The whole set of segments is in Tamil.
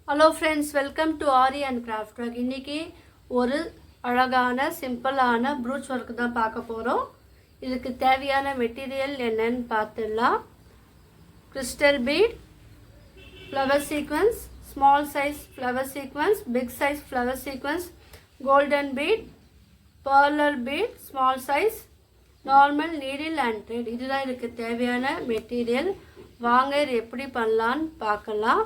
Hello friends, welcome to aari and craft work. இன்றைக்கி ஒரு அழகான சிம்பிளான ப்ரூச் ஒர்க்கு தான் பார்க்க போகிறோம். இதுக்கு தேவையான மெட்டீரியல் என்னன்னு பார்த்துடலாம். Crystal bead, flower sequence, small size flower sequence, big size flower sequence, golden bead, pearl bead, small size, normal needle and thread. இதுதான் இதுக்கு தேவையான மெட்டீரியல். வாங்க இது எப்படி பண்ணலான்னு பார்க்கலாம்.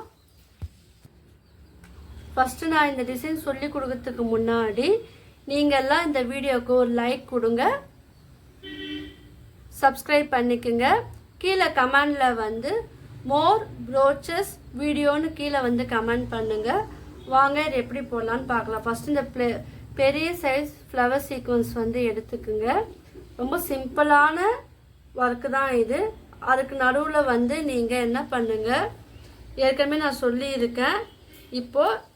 ஃபஸ்ட்டு நான் இந்த டிசைன் சொல்லி கொடுக்கறதுக்கு முன்னாடி நீங்கள்லாம் இந்த வீடியோவுக்கு ஒரு லைக் கொடுங்க, சப்ஸ்கிரைப் பண்ணிக்கோங்க. கீழே கமெண்டில் மோர் ப்ரோச்சஸ் வீடியோன்னு கீழே கமெண்ட் பண்ணுங்கள். வாங்க இது எப்படி போடலான்னு பார்க்கலாம். ஃபஸ்ட்டு இந்த பெரிய சைஸ் ஃப்ளவர் சீக்வன்ஸ் எடுத்துக்குங்க. ரொம்ப சிம்பிளான ஒர்க்கு தான் இது. அதுக்கு நடுவில் நீங்கள் என்ன பண்ணுங்கள், ஏற்கனவே நான் சொல்லியிருக்கேன். இப்போது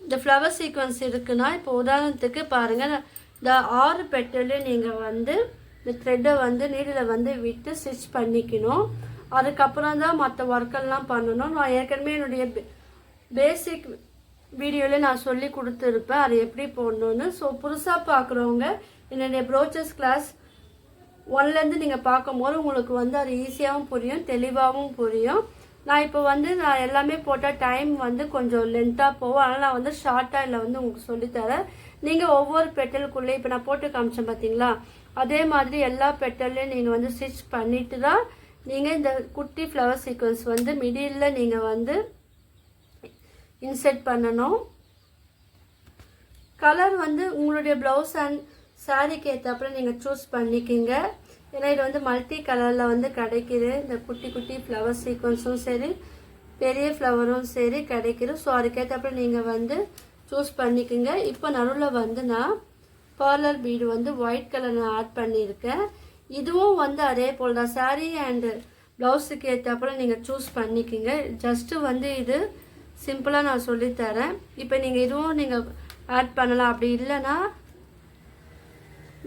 இந்த ஃப்ளவர் சீக்வன்ஸ் இருக்குன்னா, இப்போ உதாரணத்துக்கு பாருங்கள், இந்த 6 பெட்டலு நீங்கள் இந்த த்ரெட்டை நீடில் விட்டு ஸ்டிச் பண்ணிக்கணும். அதுக்கப்புறம் தான் மற்ற ஒர்க்கெல்லாம் பண்ணணும். நான் ஏற்கனவே என்னுடைய பேசிக் வீடியோவில் நான் சொல்லி கொடுத்துருப்பேன் அது எப்படி போடணுன்னு. ஸோ புதுசாக பார்க்குறவங்க என்னுடைய ப்ரோச்சஸ் கிளாஸ் 1லேருந்து நீங்கள் பார்க்கும்போது உங்களுக்கு அது ஈஸியாகவும் புரியும், தெளிவாகவும் புரியும். நான் இப்போ நான் எல்லாமே போட்டால் டைம் கொஞ்சம் லென்த்தாக போகும். அதனால் நான் ஷார்ட்டாக இல்லை உங்களுக்கு சொல்லித்தரேன். நீங்கள் ஒவ்வொரு பெட்டலுக்குள்ளே இப்போ நான் போட்டு காமிச்சேன் பார்த்தீங்களா, அதே மாதிரி எல்லா பெட்டல்லையும் நீங்கள் ஸ்டிச் பண்ணிட்டு தான் நீங்கள் இந்த குட்டி ஃப்ளவர் சீக்வன்ஸ் மிடில் நீங்கள் இன்செர்ட் பண்ணணும். கலர் உங்களுடைய ப்ளவுஸ் அண்ட் சாரீக்கு ஏற்றாப்புல நீங்கள் சூஸ் பண்ணிக்கிங்க. ஏன்னா இது மல்டி கலரில் கிடைக்கிது. இந்த குட்டி குட்டி ஃப்ளவர் சீக்வன்ஸும் சரி, பெரிய ஃப்ளவரும் சரி கிடைக்கிது. ஸோ அதுக்கேற்றப்ப நீங்கள் சூஸ் பண்ணிக்கோங்க. இப்போ நடுவில் நான் பர்லர் பீடு ஒயிட் கலர் நான் ஆட் பண்ணியிருக்கேன். இதுவும் அதே போல் தான் சாரீ அண்டு ப்ளவுஸுக்கு ஏற்றப்பல நீங்கள் சூஸ் பண்ணிக்கோங்க. ஜஸ்ட்டு இது சிம்பிளாக நான் சொல்லித்தரேன். இப்போ நீங்கள் இதுவும் நீங்கள் ஆட் பண்ணலாம். அப்படி இல்லைன்னா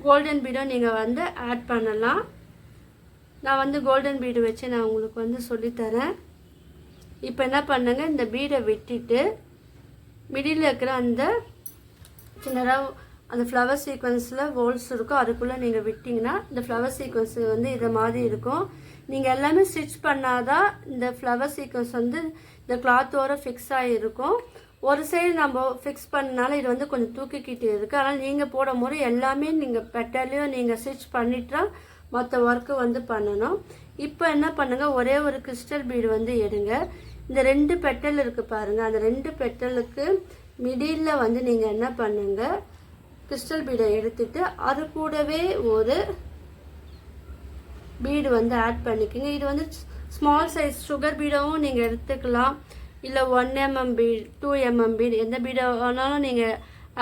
கோல்டன் பீடும் நீங்கள் ஆட் பண்ணலாம். நான் கோல்டன் பீடு வச்சு நான் உங்களுக்கு சொல்லித்தரேன். இப்போ என்ன பண்ணுங்க, இந்த பீடை விட்டுட்டு மிடில் இருக்கிற அந்த சின்னதாக அந்த ஃப்ளவர் சீக்வன்ஸில் ஹோல்ஸ் இருக்கும், அதுக்குள்ளே நீங்கள் விட்டிங்கன்னா இந்த ஃப்ளவர் சீக்வன்ஸ் இதை மாதிரி இருக்கும். நீங்கள் எல்லாமே ஸ்டிச் பண்ணாதான் இந்த ஃப்ளவர் சீக்வன்ஸ் இந்த கிளாத்தோடு ஃபிக்ஸ் ஆகிருக்கும். ஒரு சைடு நம்ம ஃபிக்ஸ் பண்ணனால இது கொஞ்சம் தூக்கிக்கிட்டு இருக்குது. அதனால் நீங்கள் போடும் போது எல்லாமே நீங்கள் பெட்டலையும் நீங்கள் ஸ்டிச் பண்ணிட்டா மற்ற ஒர்க்கு பண்ணணும். இப்போ என்ன பண்ணுங்கள், ஒரே ஒரு கிறிஸ்டல் பீடு எடுங்க. இந்த 2 பெட்டல் இருக்குது பாருங்கள், அந்த 2 பெட்டலுக்கு மிடில் நீங்கள் என்ன பண்ணுங்கள், கிறிஸ்டல் பீடை எடுத்துட்டு அது கூடவே ஒரு பீடு ஆட் பண்ணிக்கோங்க. இது ஸ்மால் சைஸ் சுகர் பீடாவும் நீங்கள் எடுத்துக்கலாம், இல்லை 1 mm பீட், 2 mm பீட், எந்த பீடை ஆனாலும் நீங்கள்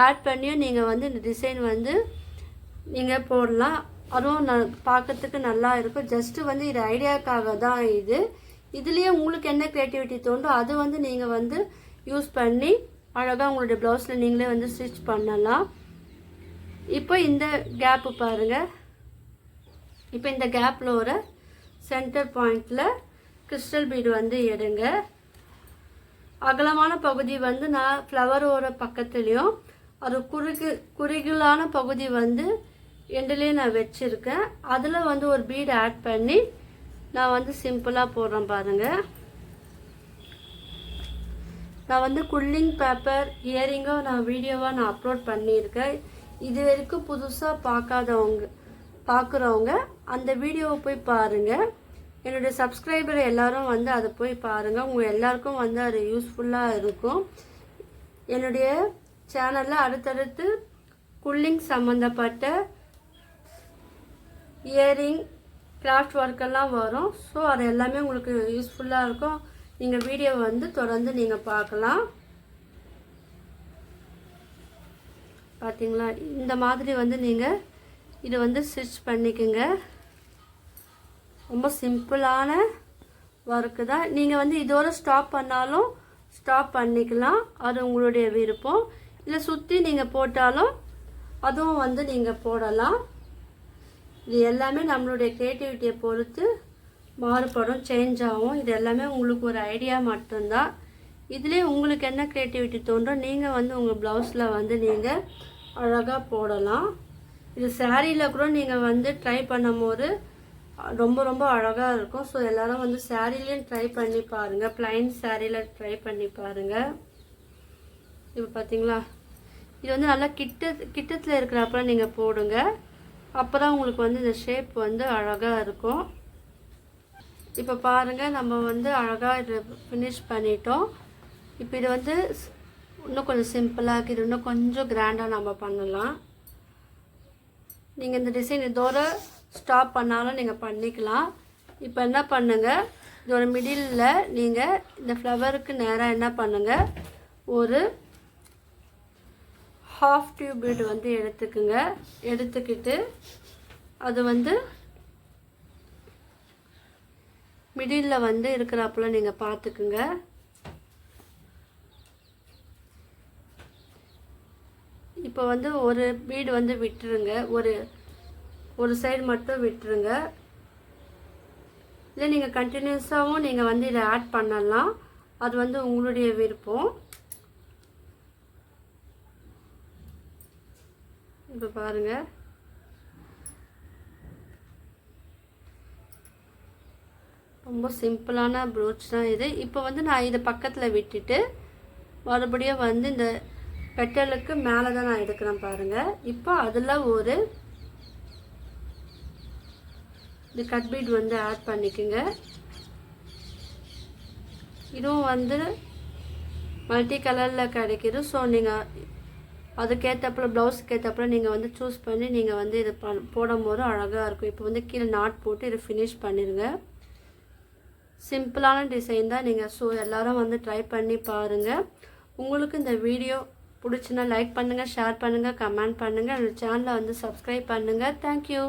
ஆட் பண்ணியும் நீங்கள் இந்த டிசைன் நீங்கள் போடலாம். அதுவும் பார்க்கறதுக்கு நல்லா இருக்கும். ஜஸ்ட்டு இது ஐடியாவுக்காக தான் இது. இதுலேயே உங்களுக்கு என்ன க்ரியேட்டிவிட்டி தோன்றோ அது நீங்கள் யூஸ் பண்ணி அழகாக உங்களுடைய ப்ளவுஸில் நீங்களே ஸ்டிச் பண்ணலாம். இப்போ இந்த கேப்பு பாருங்கள். இப்போ இந்த கேப்பில் ஒரு சென்டர் பாயிண்டில் கிறிஸ்டல் பீடு எடுங்க. அகலமான பகுதி நான் ஃப்ளவரோட பக்கத்துலேயும், அது குறுகலான பகுதி எண்டுலேயும் நான் வச்சுருக்கேன். அதில் ஒரு பீடு ஆட் பண்ணி நான் சிம்பிளாக போடுறேன் பாருங்கள். நான் குல்லிங் பேப்பர் இயரிங்கும் நான் வீடியோவாக நான் அப்லோட் பண்ணியிருக்கேன். இது வரைக்கும் புதுசாக பார்க்குறவங்க அந்த வீடியோவை போய் பாருங்கள். என்னுடைய சப்ஸ்கிரைபர் எல்லோரும் அதை போய் பாருங்கள். உங்கள் எல்லாருக்கும் அது யூஸ்ஃபுல்லாக இருக்கும். என்னுடைய சேனலில் அடுத்தடுத்து குல்லிங் சம்மந்தப்பட்ட இயரிங் கிராஃப்ட் ஒர்க்கெல்லாம் வரும். ஸோ அது எல்லாமே உங்களுக்கு யூஸ்ஃபுல்லாக இருக்கும். நீங்கள் வீடியோ தொடர்ந்து நீங்கள் பார்க்கலாம். பார்த்தீங்களா, இந்த மாதிரி நீங்கள் இது ஸ்டிச் பண்ணிக்கோங்க. ரொம்ப சிம்பிளான ஒர்க்கு தான். நீங்கள் இதோட ஸ்டாப் பண்ணாலும் ஸ்டாப் பண்ணிக்கலாம், அது உங்களுடைய விருப்பம். இல்லை சுற்றி நீங்கள் போட்டாலும் அதுவும் நீங்கள் போடலாம். இது எல்லாமே நம்மளுடைய க்ரியேட்டிவிட்டியை பொறுத்து மாறுபடும், சேஞ்ச் ஆகும். இது எல்லாமே உங்களுக்கு ஒரு ஐடியா மட்டும்தான். இதிலே உங்களுக்கு என்ன க்ரியேட்டிவிட்டி தோன்றோ நீங்கள் வந்து உங்கள் ப்ளவுஸில் வந்து நீங்கள் அழகாக போடலாம். இது சாரியில் கூட நீங்கள் வந்து ட்ரை பண்ணும்போது ரொம்ப ரொம்ப அழகாக இருக்கும். ஸோ எல்லோரும் வந்து சாரிலையும் ட்ரை பண்ணி பாருங்கள், ப்ளைன் சாரியில் ட்ரை பண்ணி பாருங்கள். இப்போ பார்த்தீங்களா, இது வந்து நல்லா கிட்டத்தில் இருக்கிறப்ப நீங்கள் போடுங்க. அப்போ தான் உங்களுக்கு வந்து இந்த ஷேப் வந்து அழகாக இருக்கும். இப்போ பாருங்கள், நம்ம வந்து அழகாக இதை ஃபினிஷ் பண்ணிட்டோம். இப்போ இது வந்து இன்னும் கொஞ்சம் சிம்பிளாக இருக்குது, இது இன்னும் கொஞ்சம் கிராண்டாக நம்ம பண்ணலாம். நீங்கள் இந்த டிசைன் இதோட ஸ்டாப் பண்ணாலும் நீங்கள் பண்ணிக்கலாம். இப்போ என்ன பண்ணுங்கள், இதோட மிடிலில் நீங்கள் இந்த ஃப்ளவருக்கு நேராக என்ன பண்ணுங்கள், ஒரு ஹாஃப் டியூப் பீட் வந்து எடுத்துக்குங்க. எடுத்துக்கிட்டு அது வந்து மிடிலில் வந்து இருக்கிறப்பல நீங்கள் பார்த்துக்குங்க. இப்போ வந்து ஒரு பீடு வந்து விட்டுருங்க, ஒரு சைடு மட்டும் விட்டுருங்க. இல்லை நீங்கள் கண்டினியூஸாகவும் நீங்கள் வந்து இதை ஆட் பண்ணலாம், அது வந்து உங்களுடைய விருப்பம். இப்போ பாருங்கள், ரொம்ப சிம்பிளான ப்ரோச் தான் இது. இப்போ வந்து நான் இதை பக்கத்தில் விட்டுட்டு மறுபடியும் வந்து இந்த பெட்டலுக்கு மேலே தான் நான் எடுக்கிறேன் பாருங்கள். இப்போ அதில் ஒரு இந்த கட் பீட் வந்து ஆட் பண்ணிக்கோங்க. இதுவும் வந்து மல்டி கலரில் கிடைக்கிது. ஸோ நீங்கள் அதுக்கேற்றப்பல ப்ளவுஸுக்கு ஏற்றப்பல நீங்கள் வந்து சூஸ் பண்ணி நீங்கள் வந்து இது போடும்போது அழகாக இருக்கும். இப்போ வந்து கீழே நாட் போட்டு இதை ஃபினிஷ் பண்ணிடுங்க. சிம்பிளான டிசைன் தான். நீங்கள் ஸோ எல்லோரும் வந்து ட்ரை பண்ணி பாருங்கள். உங்களுக்கு இந்த வீடியோ பிடிச்சுன்னா லைக் பண்ணுங்கள், ஷேர் பண்ணுங்கள், கமெண்ட் பண்ணுங்கள். அந்த சேனலை வந்து சப்ஸ்கிரைப் பண்ணுங்கள். தேங்க்யூ.